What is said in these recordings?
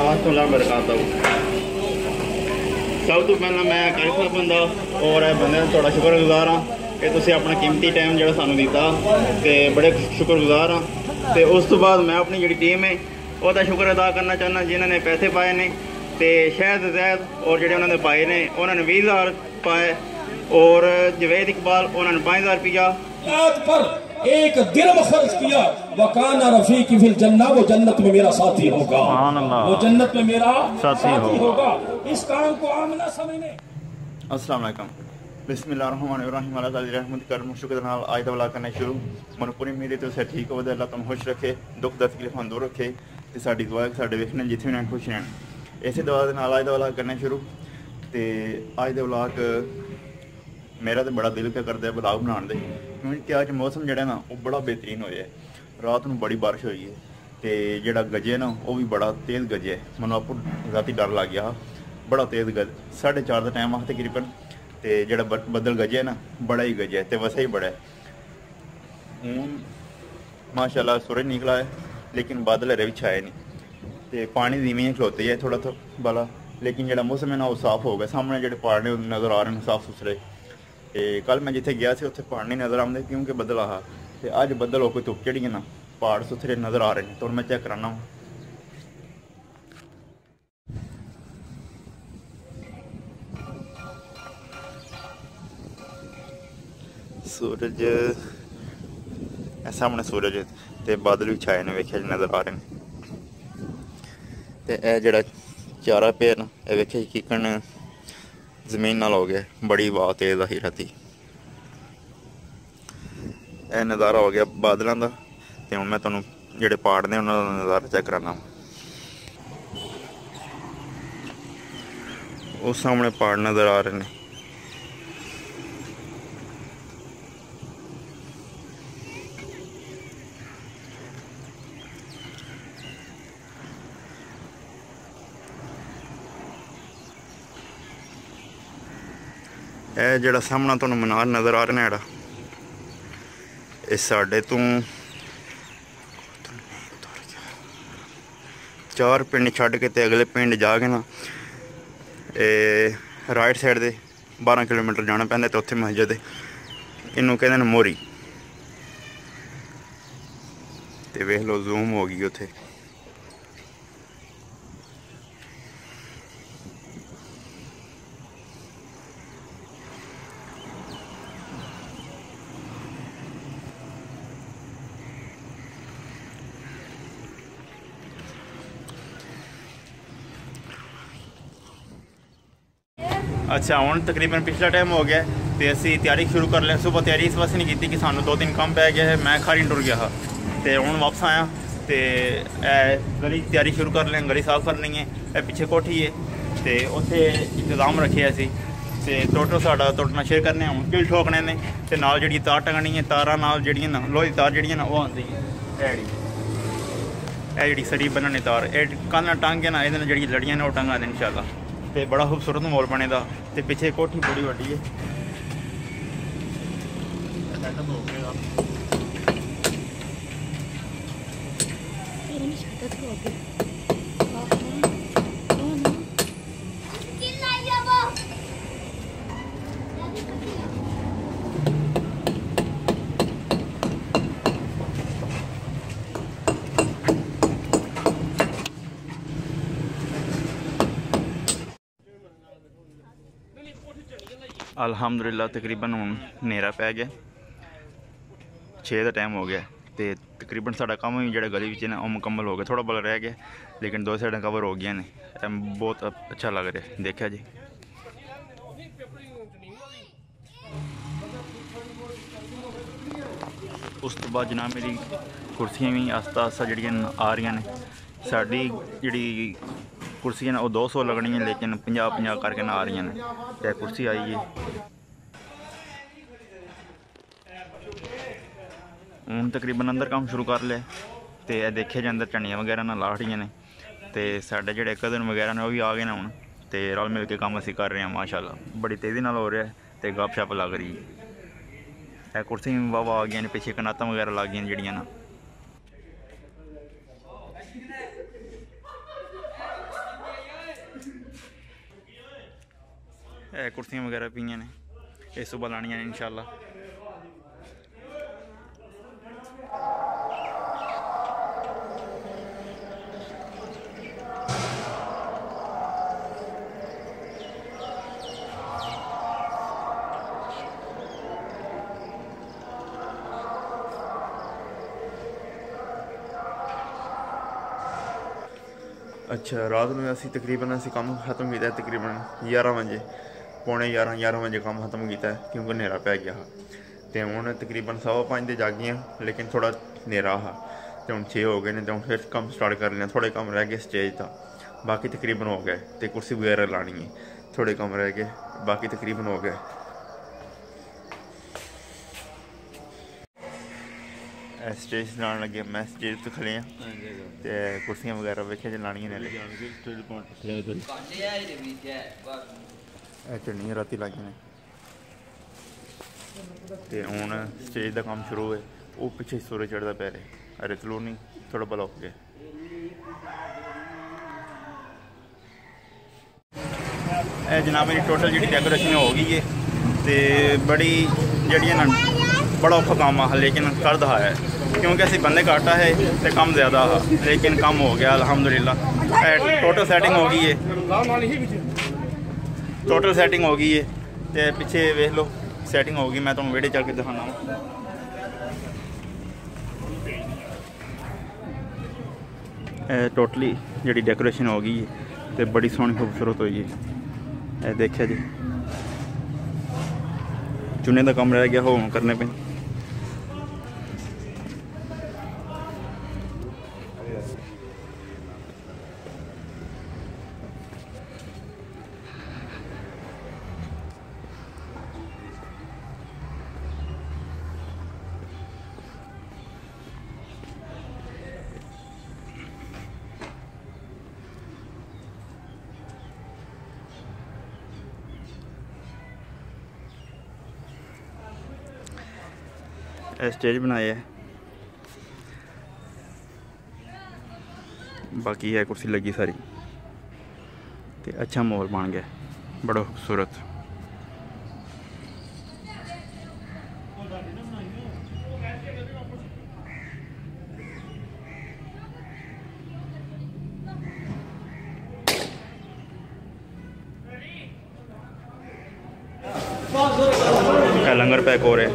वरहमतुल्लाहि वबरकातुहू। सब तो पहला मैं कारिफ बंदा और बंदे थोड़ा शुक्रगुजार हाँ कि तुसीं अपना कीमती टाइम जो सानू दिता तो बड़े शुक्रगुजार हाँ। तो उस तो बाद मैं अपनी जी टीम है वह शुक्र अदा करना चाहना जिन्होंने पैसे पाए ने तो शहद जैद और जो उन्होंने पाए ने उन्होंने 20,000 पाए और जवेद इकबाल उन्होंने 5,000 रुपया पर एक दिरहम खर्च किया। वकाना रफीकी फिल जन्नत, वो जन्नत में मेरा साथी होगा, वो जन्नत में मेरा साथी होगा। इस काम को आम ना समझने। अस्सलाम वालेकुम, बिस्मिल्लाहिर्रहमानिर्रहीम। अल्लाह ताला रहमत करम शुक्र नाल आज दा व्लॉग करना शुरू। मन पूरी मेरे तो सब ठीक होवे, अल्लाह तुम खुश रखे, दुख दर्द तकलीफां दूर रखे ते साडी दुआ है साडे वेखने जिथे भी खुश रहन। इसे दुआ दे नाल आज दा व्लॉग करना शुरू। ते आज दा व्लॉग मेरा तो बड़ा दिल क्या करता है व्लॉग बनाने दे, क्योंकि अज मौसम जो ना वो बड़ा बेहतरीन होया है। रात को बड़ी बारिश हुई है तो जोड़ा गजे ना वो भी बड़ा तेज़ गजे है। मैं आपको राती डर लग गया, बड़ा तेज़ गज 4:30 का टाइम आ तकरीबन। तो जोड़ा बदल गजे ना बड़ा ही गजे है तो वैसा ही बड़ा है। हूँ माशाल्लाह सूरज निकला है लेकिन बादल हरे भी छाए नहीं, तो पानी धीमे खलोते है थोड़ा बाला, लेकिन जो मौसम है ना वो साफ हो गया। सामने जो पहाड़ ने नज़र आ रहे हैं साफ सुथरे। तो कल मैं जिथे गया से उत्थे पहाड़ नहीं नज़र आते क्योंकि बदल आ, तो अज बदल हो कोई धुप चढ़ी है ना, पहाड़ सुथरे नज़र आ रहे हैं। तो मैं चेक कराना हूँ। सूरज सामने सूरज ते बादल भी छाए ने वेखे नज़र आ रहे हैं। तो यह जड़ा चारा पे ना यह वेखे किकन जमीन नाल हो गया, बड़ी वाह तेज़ आई राती। यह नज़ारा हो गया बादलों का। तो हूँ मैं तुहानू जोड़े पहाड़ ने उन्होंने नज़ारा चेक कराना। उस सामने पहाड़ नज़र आ रहे हैं। यह जोड़ा सामना तुहानू मीनार नज़र आ रहा है, जोड़ा इस साढ़े तो 4 पिंड छड़ के अगले पिंड जाके ना राइट साइड दे 12 किलोमीटर जाना पैंदा। तो उत्थे मस्जिद है, इनू कहते हैं मोरी। तो वेख लो जूम हो गई उत्थे। अच्छा हूँ तकरीबन पिछला टाइम हो गया तो असी तैयारी शुरू कर लिया। सुबह तैयारी इस वास्ते नहीं की कि सानू 2-3 काम पै गया है, मैं खारी टुर गया था। तो हूँ वापस आया तो गली तैयारी शुरू कर लें, गली साफ करनी है। पिछे कोठी है तो उत्थे इंतजाम रखे असी तो टोटल साडा टुटना शेयर करने हूँ किल ठोकने ने तो नाल जी तार टंगनी है। तारा नाल जी ना लोहे की तार जी ना वो आती है जी सरी बनने तार कंध टंग के ना ये जी लड़ियाँ ने वो टंगा दें इंशाल्लाह। तो बड़ा खूबसूरत माहौल बने दा। तो पिछे कोठी बड़ी वड्डी है। अल्हम्दुलिल्लाह तकरीबन हूँ नेरा पै गया, 6 का टाइम हो गया। तो तकरीबन साडा काम भी जो गली में ना वो मुकम्मल हो गया, थोड़ा बहुत रह गया लेकिन 2 साइडें कवर हो गई ने। बहुत अच्छा लग रहा है, देखा जी। उस तो बाद जनाब मेरी कुर्सियाँ भी आस्ता आस्ता जड़ियाँ आ रही ने। साड़ी जी कुर्सियाँ वो 200 लगनी है लेकिन 50-50 करके ना आ रही ने। तो कुर्सी आई है हूँ तकरीबन अंदर काम शुरू कर लिया। तो यह देखे जाए अंदर झंडियाँ वगैरह ना ला रही ने। तो साढ़े जोड़े कदन वगैरह ने वो भी आ गए ना हूँ। तो रल मिल के काम असी कर रहे हैं माशाल्लाह, बड़ी तेज़ी नाल हो रहा है। तो गप शप लग रही है। कुर्सियाँ भी वाह आ गई ने, पिछे कनातां वगैरह लग गई जड़ियाँ ना। कुर्सियाँ वगैरह पीआं ने, ये सुबह लानियां ने इंशाल्लाह। अच्छा, रात में असी तकरीबन काम खत्म किया तकरीबन 11 बजे, पौने 11 बजे काम खत्म किया क्योंकि हनेरा पै गया। तो हूँ तकरीबन 5:15 दे जागी हाँ, लेकिन थोड़ा हनेरा हा तो हूँ 6 हो गए ने। तो हूँ फिर काम स्टार्ट कर लिया, थोड़े काम रह गए स्टेज का, बाकी तकरीबन हो गए। तो कुर्सी वगैरह लानी है, थोड़े काम रह गए, बाकी तकरीबन हो गए। स्टेज लाने लगे, मैं स्टेज तो खड़े हैं तो कुर्सियाँ वगैरह वेखे जो लानियां ने। चढ़नियां राती लाइया ने तो हूँ स्टेज का काम शुरू है। वो पिछे सूरज चढ़ता पै रहे, अरे तलू नहीं थोड़ा भला हो गया। जनाब मेरी टोटल जी डेकोरेशन हो गई है तो बड़ी जी ना बड़ा औखा काम आ, लेकिन कर दहा है क्योंकि असी बंदे घट है तो कम ज़्यादा हा, लेकिन कम हो गया अल्हम्दुलिल्लाह। टोटल सेटिंग हो गई है, टोटल सेटिंग हो गई है। तो पिछे वेख लो सेटिंग हो गई, मैं तुम वीडियो चल के दिखाना। टोटली जी डेकोरेशन हो गई है तो बड़ी सोहनी खूबसूरत हुई है। देखिए जी चुने का काम रह गया हो करने पे। स्टेज बनाया है, बाकी है कुर्सी लगी सारी तो अच्छा माहौल बन गया, बड़ा खूबसूरत। लंगर पैक हो रहे हैं।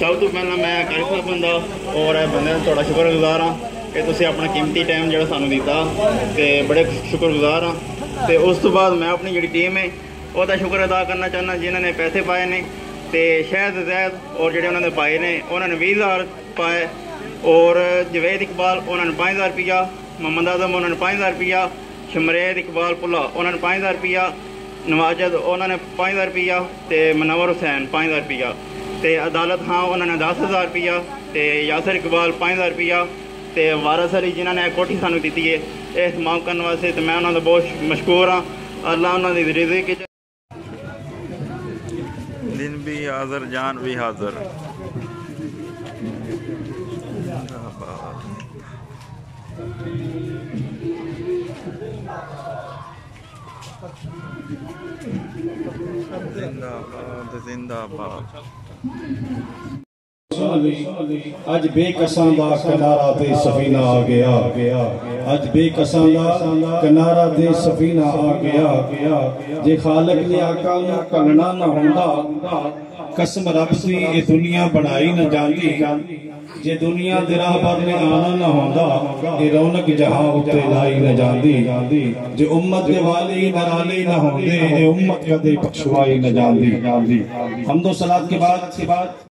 सब तो पहला मैं कारी बंदा और बंदे थोड़ा शुक्रगुजार हाँ कि तुम अपना कीमती टाइम जो सानू दिता तो बड़े शुक्रगुजार हाँ। तो उस तो बाद मैं अपनी जी टीम है वह शुक्र अदा करना चाहना जिन्होंने पैसे पाए ने तो शहद जैद और जो उन्होंने पाए ने उन्होंने 20,000 पाए और जवेद इकबाल उन्होंने 5,000 रुपया, मोहम्मद आजम उन्होंने 5,000 रुपया, शमरेद इकबाल पुला उन्होंने 5,000 रुपया, नवाजद उन्होंने 5,000 रुपया तो मनवर हुसैन 5,000 रुपया तो अदालत हाँ उन्होंने 10,000 रुपया तो यासर इकबाल 5,000 रुपया तो वारस अली जिन्होंने कोठी सानू दी है एहतमाम करने वास्ते, तो मैं उन्होंने बहुत मशकूर हाँ। अल्लाह उन्होंने रिज़्क़ के दिन भी हाज़र जान भी हाज़र। जिंदाबाद जिंदाबाद। अज बेकसां दा किनारा ते सफीना आ गया, अज बेकसां दा किनारा ते सफीना आ गया। जे खालिक ने आका नूं कलना ना हुंदा, कसम रब दी ये दुनिया बनाई न जांदी। जे दुनिया दे राह पर ने आना ना हुंदा, ये रौनक जहां उत्ते लाई न जांदी। जे उम्मत दे वाले नराले ना होंदे, ये उम्मत कदे बख्शवाई न जांदी। हमदो सलात के बाद